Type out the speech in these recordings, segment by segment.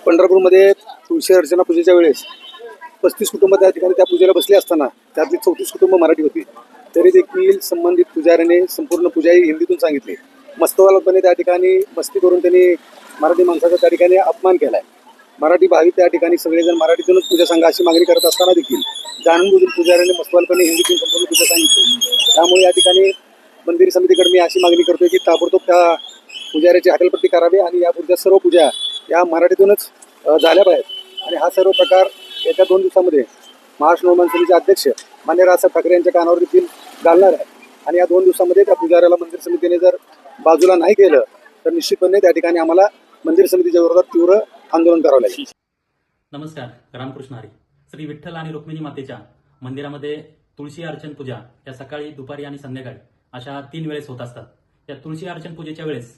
पंढरपूरमध्ये तुळशी अर्चना पूजेच्या वेळेस 35 कुटुंब त्या ठिकाणी त्या पूजेला बसले असताना त्यातली 34 कुटुंब मराठी होती. तरी देखील संबंधित पुजाऱ्याने संपूर्ण पूजा ही हिंदीतून सांगितली. मस्तवालपणे त्या ठिकाणी मस्ती करून त्यांनी मराठी माणसाचा त्या ठिकाणी अपमान केला आहे. मराठी भाविक त्या ठिकाणी सगळेजण मराठीतूनच पूजा सांगा अशी मागणी करत असताना देखील जाणून पुजाऱ्याने मस्तवालपणे हिंदीतून संपूर्ण पूजा सांगितली. त्यामुळे या ठिकाणी मंदिर समितीकडे मी अशी मागणी करतोय की ताबडतोब त्या पुजाऱ्याची हकालपट्टी करावी आणि या पुढच्या सर्व पूजा या मराठीतूनच झाल्या पाहिजेत. आणि हा सर्व प्रकार येत्या 2 दिवसामध्ये महाराष्ट्र नवमान समितीचे अध्यक्ष मान्य राजसाहेब ठाकरे यांच्या कानावर देखील घालणार आहे. आणि या 2 दिवसामध्ये त्या पुजाऱ्याला मंदिर समितीने जर बाजूला नाही केलं तर निश्चितपणे त्या ठिकाणी आम्हाला मंदिर समितीच्या विरोधात तीव्र आंदोलन करावं लागेल. नमस्कार, रामकृष्ण हरी. श्री विठ्ठल आणि रुक्मिणी मातेच्या मंदिरामध्ये तुळशी अर्चन पूजा या सकाळी, दुपारी आणि संध्याकाळी अशा 3 वेळेस होत असतात. या तुळशी अर्चन पूजेच्या वेळेस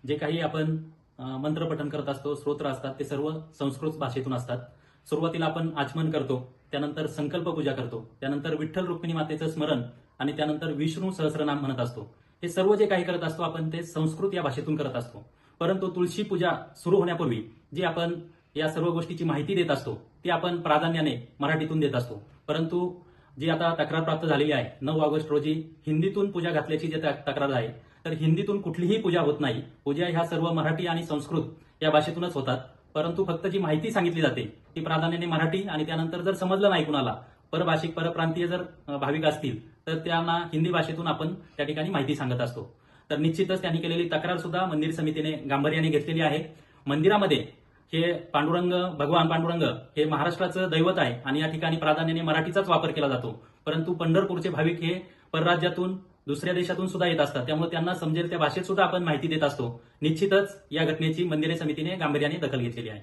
जे काही आपण मंत्रपठण करत असतो, स्तोत्र असतात, ते सर्व संस्कृत भाषेतून असतात. सुरुवातीला आपण आचमन करतो, त्यानंतर संकल्प पूजा करतो, त्यानंतर विठ्ठल रुक्मिणी मातेचं स्मरण आणि त्यानंतर विष्णू सहस्रनाम म्हणत असतो. हे सर्व जे काही करत असतो आपण ते संस्कृत या भाषेतून करत असतो. परंतु तुळशी पूजा सुरू होण्यापूर्वी जी आपण या सर्व गोष्टीची माहिती देत असतो ती आपण प्राधान्याने मराठीतून देत असतो. परंतु जी आता तक्रार प्राप्त झालेली आहे 9 ऑगस्ट रोजी हिंदीतून पूजा घातल्याची जी तक्रार आहे, तर हिंदीतून कुठलीही पूजा होत नाही. पूजा ह्या सर्व मराठी आणि संस्कृत या भाषेतूनच होतात. परंतु फक्त जी माहिती सांगितली जाते ती प्राधान्याने मराठी आणि त्यानंतर जर समजलं नाही कुणाला, परभाषिक परप्रांतीय जर भाविक असतील तर त्यांना हिंदी भाषेतून आपण त्या ठिकाणी माहिती सांगत असतो. तर निश्चितच त्यांनी केलेली तक्रार सुद्धा मंदिर समितीने गांभीर्याने घेतलेली आहे. मंदिरामध्ये हे पांडुरंग, भगवान पांडुरंग हे महाराष्ट्राचं दैवत आहे आणि या ठिकाणी प्राधान्याने मराठीचाच वापर केला जातो. परंतु पंढरपूरचे भाविक हे परराज्यातून, दुसऱ्या देशातून सुद्धा येत असतात. त्यामुळे त्यांना समजेल त्या भाषेत सुद्धा आपण माहिती देत असतो. निश्चितच या घटनेची मंदिर समितीने गांभीर्याने दखल घेतलेली आहे.